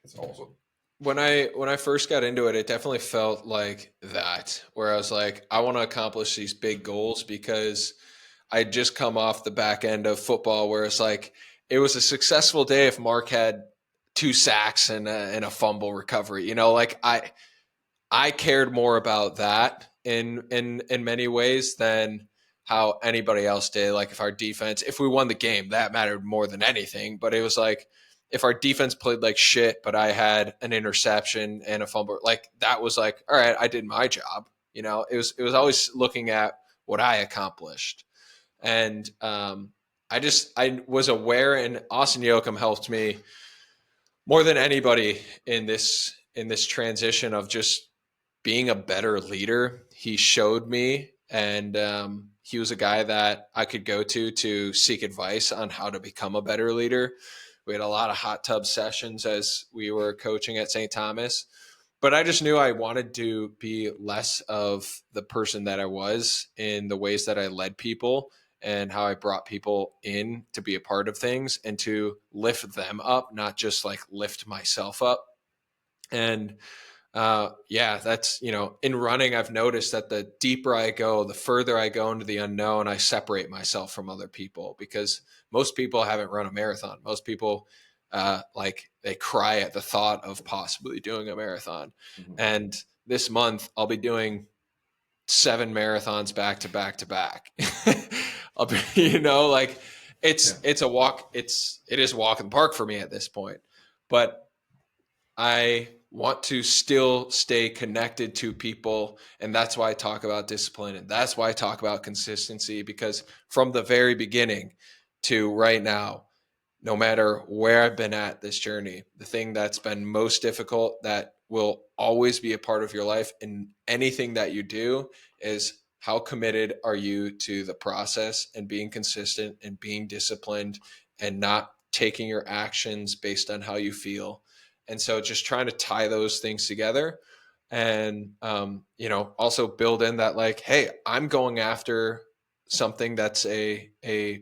that's awesome. when I first got into it, it definitely felt like that, where I was like, I want to accomplish these big goals because I'd just come off the back end of football, where it's like it was a successful day if Mark had 2 sacks and a fumble recovery. Like I cared more about that in many ways than how anybody else did. Like if we won the game, that mattered more than anything. But it was like if our defense played like shit, but I had an interception and a fumble, like that was like, all right, I did my job. It was always looking at what I accomplished. And I was aware, and Austin Yoakum helped me more than anybody in this transition of just being a better leader. He showed me, and he was a guy that I could go to seek advice on how to become a better leader. We had a lot of hot tub sessions as we were coaching at St. Thomas, but I just knew I wanted to be less of the person that I was in the ways that I led people and how I brought people in to be a part of things and to lift them up, not just like lift myself up. And yeah, that's, in running, I've noticed that the deeper I go, the further I go into the unknown, I separate myself from other people, because most people haven't run a marathon. Most people, like they cry at the thought of possibly doing a marathon. Mhm. And this month I'll be doing 7 marathons back to back to back. I'll be, like Yeah. it's a walk. It is a walk in the park for me at this point, but I want to still stay connected to people. And that's why I talk about discipline. And that's why I talk about consistency, because from the very beginning to right now, no matter where I've been at this journey, the thing that's been most difficult, that will always be a part of your life in anything that you do, is how committed are you to the process and being consistent and being disciplined and not taking your actions based on how you feel. And so just trying to tie those things together. and also build in that, like, hey, I'm going after something that's a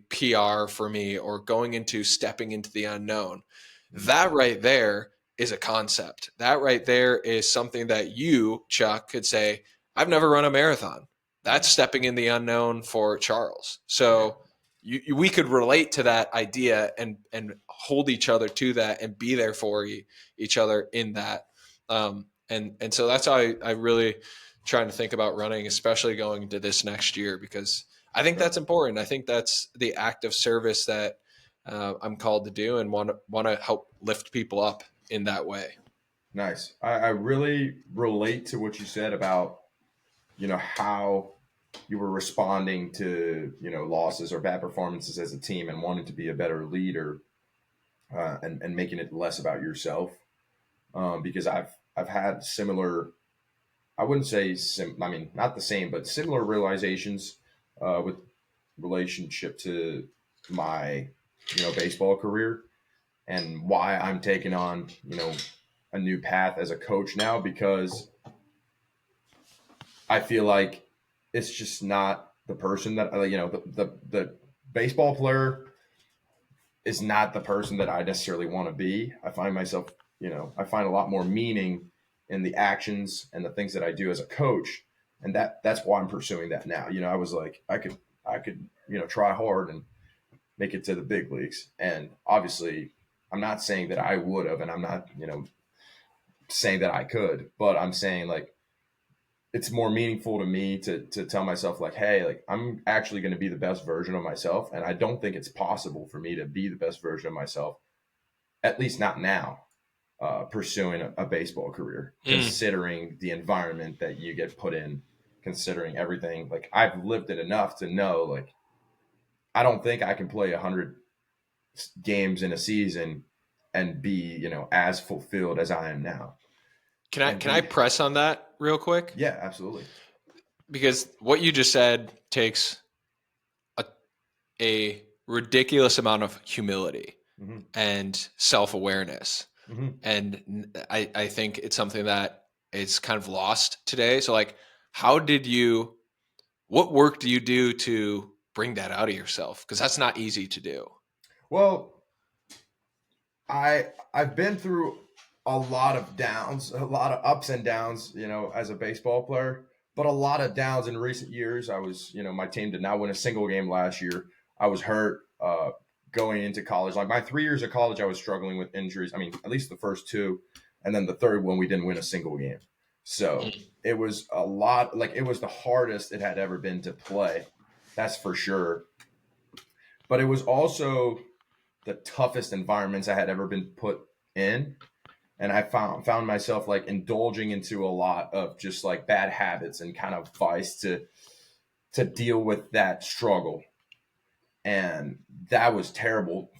PR for me, or going into stepping into the unknown. Mhm. That right there is a concept. That right there is something that you, Chuck, could say, I've never run a marathon. That's Yeah. stepping in the unknown for Charles. Yeah. So we could relate to that idea, and hold each other to that, and be there for each other in that. And so that's how I really trying to think about running, especially going into this next year, because I think Sure. that's important. I think that's the act of service that I'm called to do, and want to help lift people up in that way. Nice. I really relate to what you said about, how you were responding to, losses or bad performances as a team and wanting to be a better leader, and making it less about yourself. Because I've had similar, I wouldn't say, I mean, not the same, but similar realizations with relationship to my, baseball career, and why I'm taking on, a new path as a coach now, because I feel like it's just not the person that, the baseball player is not the person that I necessarily want to be. I find myself, I find a lot more meaning in the actions and the things that I do as a coach, and that's why I'm pursuing that now. I was like, I could, try hard and make it to the big leagues, and obviously, I'm not saying that I would have, and I'm not, saying that I could, but I'm saying, like, it's more meaningful to me to tell myself, like, hey, like, I'm actually going to be the best version of myself, and I don't think it's possible for me to be the best version of myself, at least not now, pursuing a baseball career, Mm. considering the environment that you get put in, considering everything. Like, I've lived it enough to know, like, I don't think I can play 100 games in a season and be, as fulfilled as I am now, Can I and can I be. press on that real quick? Yeah, absolutely. Because what you just said takes a, a ridiculous amount of humility Hmm. and self-awareness. Hmm. And I think it's something that is kind of lost today. So, like, how did you, what work do you do to bring that out of yourself? Because that's not easy to do. Well, I've been through a lot of downs, a lot of ups and downs, as a baseball player, but a lot of downs in recent years. I was, my team did not win a single game last year. I was hurt going into college. Like, my 3 years of college, I was struggling with injuries. I mean, at least the first two, and then the third one, we didn't win a single game. So Mm. it was a lot. Like, it was the hardest it had ever been to play. That's for sure. But it was also the toughest environments I had ever been put in, and I found myself, like, indulging into a lot of just, like, bad habits and kind of vice to deal with that struggle, and that was terrible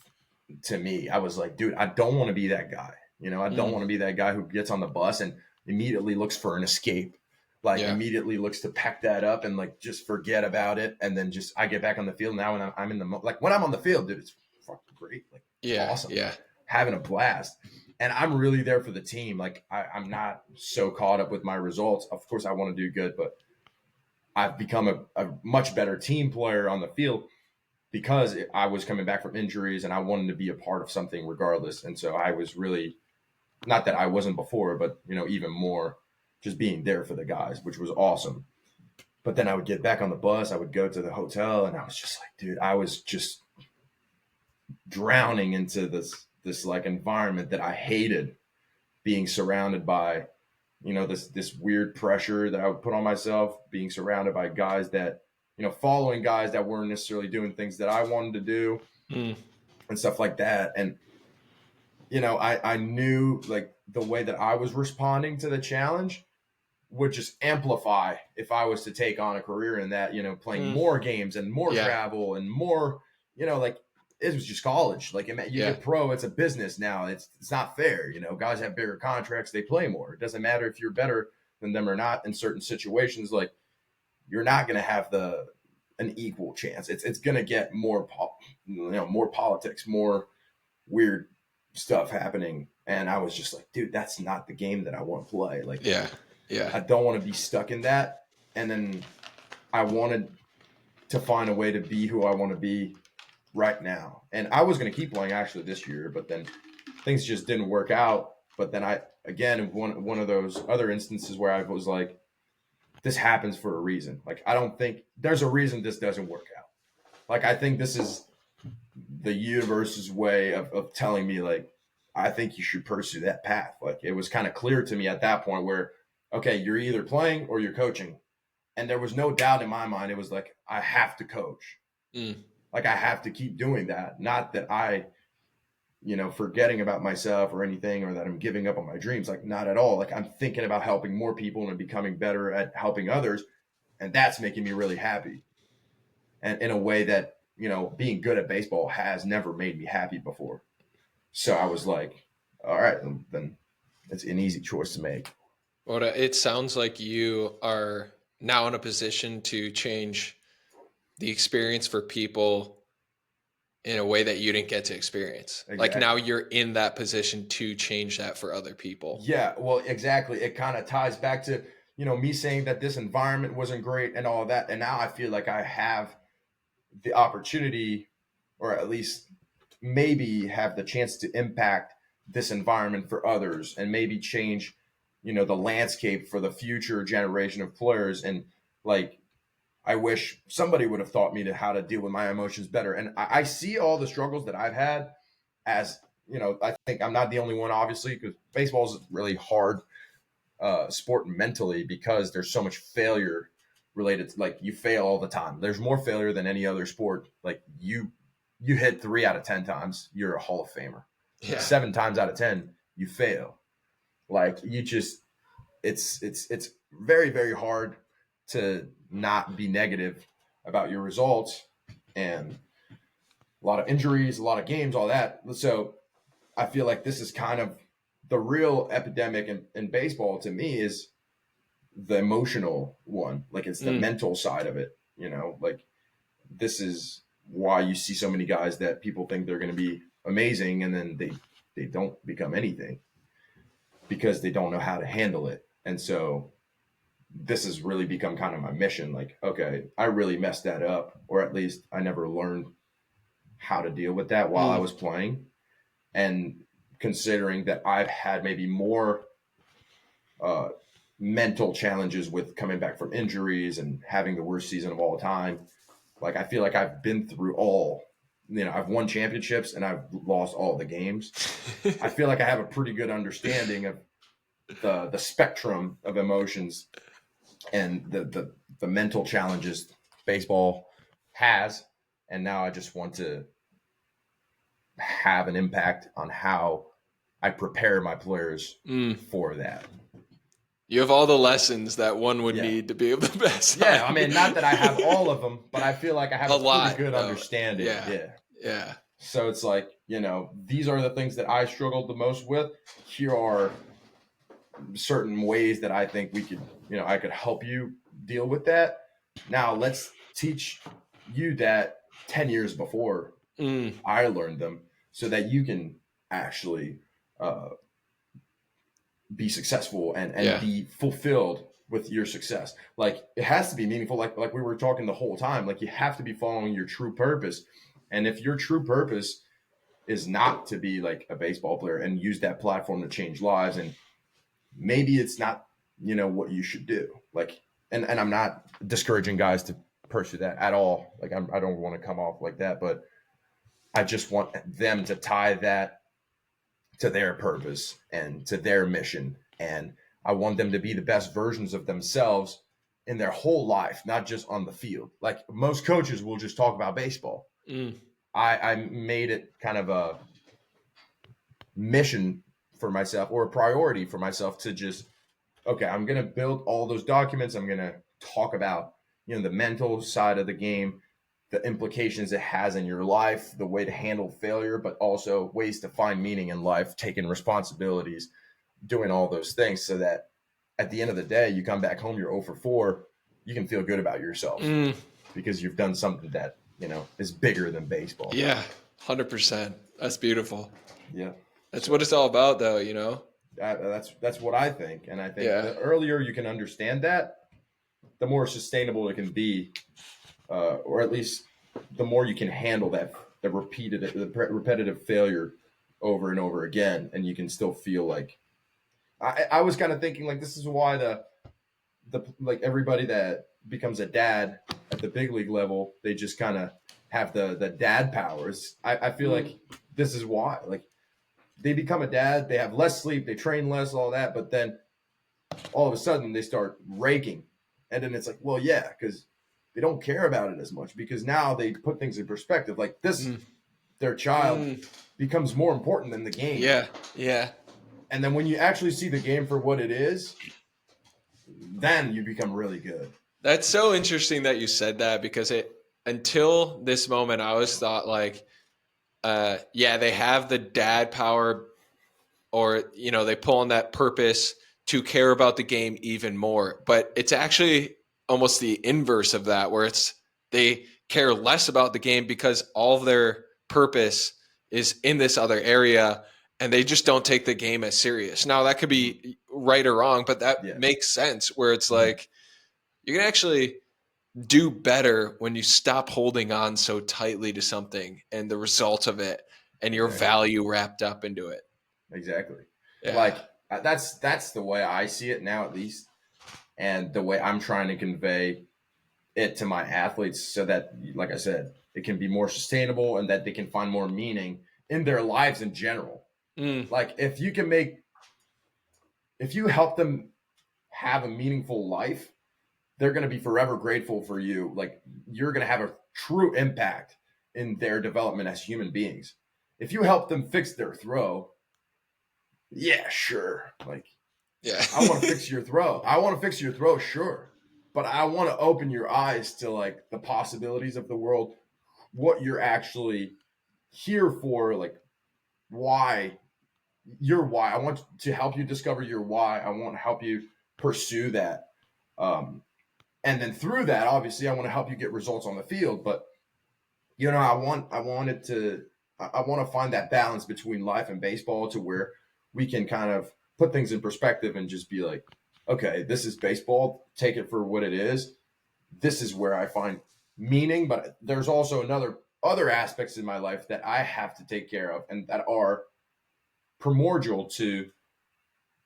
to me. I was like, dude, I don't want to be that guy. I don't Mm. want to be that guy who gets on the bus and immediately looks for an escape, like, Yeah. immediately looks to pack that up and, like, just forget about it, and then just I get back on the field now, and I'm in the like, when I'm on the field, dude, it's fucking great, like, Yeah. awesome, Yeah. having a blast, and I'm really there for the team. Like, I'm not so caught up with my results. Of course, I want to do good, but I've become a much better team player on the field because I was coming back from injuries and I wanted to be a part of something regardless. And so I was really, not that I wasn't before, but, even more just being there for the guys, which was awesome. But then I would get back on the bus, I would go to the hotel, and I was just like, dude, I was just drowning into this like environment that I hated, being surrounded by, this weird pressure that I would put on myself, being surrounded by guys that, following guys that weren't necessarily doing things that I wanted to do Mm. and stuff like that. And, I knew, like, the way that I was responding to the challenge would just amplify if I was to take on a career in that, playing Mm. more games and more Yeah. travel and more, like, it was just college. Like, you Yeah. get pro, it's a business now. It's not fair. Guys have bigger contracts, they play more. It doesn't matter if you're better than them or not in certain situations. Like, you're not going to have an equal chance. It's going to get more, more politics, more weird stuff happening. And I was just like, dude, that's not the game that I want to play. Like, Yeah. Yeah. I don't want to be stuck in that. And then I wanted to find a way to be who I want to be right now. And I was going to keep playing actually this year, but then things just didn't work out. But then again, one of those other instances where I was like, this happens for a reason. Like, I don't think there's a reason this doesn't work out. Like, I think this is the universe's way of telling me, like, I think you should pursue that path. Like, it was kind of clear to me at that point where, okay, you're either playing or you're coaching. And there was no doubt in my mind. It was like, I have to coach. Like, I have to keep doing that. Not that I, forgetting about myself or anything, or that I'm giving up on my dreams. Like, not at all. Like, I'm thinking about helping more people and becoming better at helping others. And that's making me really happy. And in a way that, being good at baseball has never made me happy before. So I was like, all right, then it's an easy choice to make. Well, it sounds like you are now in a position to change the experience for people in a way that you didn't get to experience. Exactly. Like, now you're in that position to change that for other people. Yeah, well, exactly. It kind of ties back to, me saying that this environment wasn't great and all that. And now I feel like I have the opportunity, or at least maybe have the chance to impact this environment for others, and maybe change, the landscape for the future generation of players. And like, I wish somebody would have taught me how to deal with my emotions better. And I see all the struggles that I've had as, I think I'm not the only one, obviously, because baseball is a really hard sport mentally, because there's so much failure related to, like, you fail all the time. There's more failure than any other sport. Like, you hit 3 out of 10 times, you're a Hall of Famer. Yeah. 7 times out of 10, you fail. Like, you just, it's very, very hard to not be negative about your results, and a lot of injuries, a lot of games, all that. So I feel like this is kind of the real epidemic in baseball to me, is the emotional one. Like, it's the mental side of it, like, this is why you see so many guys that people think they're going to be amazing, and then they don't become anything, because they don't know how to handle it. And so this has really become kind of my mission. Like, okay, I really messed that up, or at least I never learned how to deal with that while I was playing. And considering that I've had maybe more mental challenges with coming back from injuries and having the worst season of all time, like, I feel like I've been through all, I've won championships and I've lost all the games. I feel like I have a pretty good understanding of the spectrum of emotions and the mental challenges baseball has. And now I just want to have an impact on how I prepare my players for that. You have all the lessons that one would need to be able to best. Yeah, I mean, not that I have all of them, but I feel like I have a lot, pretty good understanding. Yeah. So it's like, these are the things that I struggled the most with. Here are certain ways that I think we could, I could help you deal with that. Now let's teach you that 10 years before I learned them, so that you can actually be successful and be fulfilled with your success. Like, it has to be meaningful. Like we were talking the whole time, like, you have to be following your true purpose. And if your true purpose is not to be like a baseball player and use that platform to change lives, and maybe it's not, what you should do. Like, and I'm not discouraging guys to pursue that at all. Like, I don't want to come off like that, but I just want them to tie that to their purpose and to their mission. And I want them to be the best versions of themselves in their whole life, not just on the field. Like, most coaches will just talk about baseball. I made it kind of a mission for myself, or a priority for myself, to just, okay, I'm going to build all those documents. I'm going to talk about, the mental side of the game, the implications it has in your life, the way to handle failure, but also ways to find meaning in life, taking responsibilities, doing all those things, so that at the end of the day, you come back home, you're 0 for 4, you can feel good about yourself because you've done something that, is bigger than baseball. Yeah, 100%. That's beautiful. Yeah. That's what it's all about, though, That's what I think, and I think Yeah. the earlier you can understand that, the more sustainable it can be, or at least the more you can handle the repetitive failure over and over again, and you can still feel like I was kind of thinking like this is why the like everybody that becomes a dad at the big league level, they just kind of have the dad powers. I feel like this is why like they become a dad, they have less sleep, they train less, all that, but then all of a sudden they start raking, and then it's like, well, yeah, because they don't care about it as much because now they put things in perspective. Like this, Mm. their child Mm. becomes more important than the game, Yeah. Yeah. and then when you actually see the game for what it is, then you become really good. That's so interesting that you said that because it until this moment I always thought like yeah, they have the dad power or they pull on that purpose to care about the game even more. But it's actually almost the inverse of that where it's they care less about the game because all of their purpose is in this other area and they just don't take the game as serious. Now that could Mm-hmm. be right or wrong, but that Yeah. makes sense where it's Mm-hmm. like you can actually do better when you stop holding on so tightly to something and the result of it and your Exactly. value wrapped up into it. Exactly. Yeah. Like that's the way I see it now, at least, and the way I'm trying to convey it to my athletes, so that, like I said, it can be more sustainable and that they can find more meaning in their lives in general. Mm, Like if you help them have a meaningful life, they're going to be forever grateful for you. Like you're going to have a true impact in their development as human beings. If you help them fix their throw, yeah, sure. Like yeah. I want to fix your throw. I want to fix your throw, sure. But I want to open your eyes to like the possibilities of the world, what you're actually here for, like why your why. I want to help you discover your why. I want to help you pursue that. And then through that, obviously, I want to help you get results on the field. But I wanted to, I want to find that balance between life and baseball to where we can kind of put things in perspective and just be like, okay, this is baseball. Take it for what it is. This is where I find meaning, but there's also other aspects in my life that I have to take care of and that are primordial to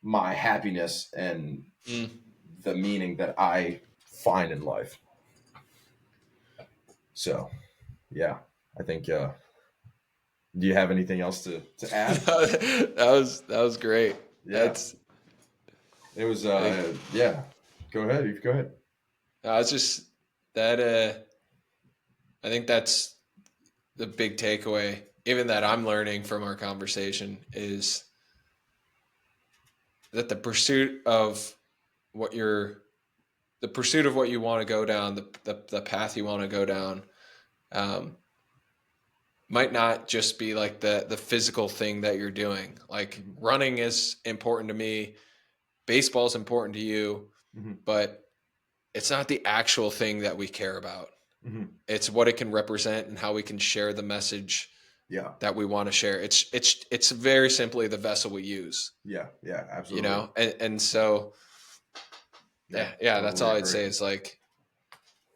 my happiness and Mm. the meaning that I find in life. So, yeah, I think. Do you have anything else to add? that was great. Yeah, That's it was. I think Yeah, go ahead. You go ahead. I was just that I think that's the big takeaway, even that I'm learning from our conversation, is that what you're the pursuit of what you want to go down, the path you want to go down, um, might not just be like the physical thing that you're doing. Like Mm-hmm. running is important to me, baseball is important to you, Mm-hmm. but it's not the actual thing that we care about. Mm-hmm. It's what it can represent and how we can share the message Yeah, that we want to share. It's very simply the vessel we use, yeah, yeah, absolutely. and so Yeah, yeah, that's totally all I'd agree. say is like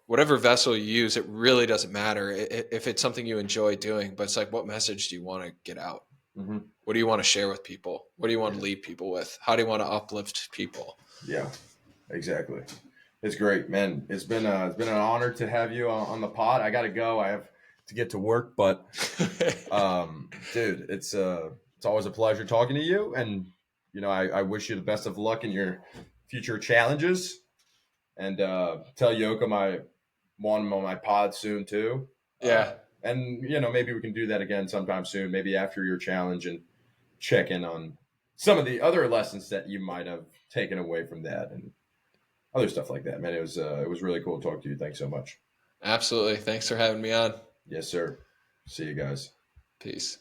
whatever vessel you use, it really doesn't matter if it's something you enjoy doing, but it's like, what message do you want to get out? Mm-hmm. What do you want to share with people? What do you want to Yeah, leave people with? How do you want to uplift people? yeah, exactly. It's great, man. It's been an honor to have you on the pod. I got to go. I have to get to work, but dude, it's always a pleasure talking to you, and I wish you the best of luck in your future challenges, and tell Yoko I want him on my pod soon too. Yeah, And maybe we can do that again sometime soon, maybe after your challenge, and check in on some of the other lessons that you might have taken away from that and other stuff like that. Man, it was really cool to talk to you. Thanks so much. absolutely. Thanks for having me on. Yes, sir. See you guys. Peace.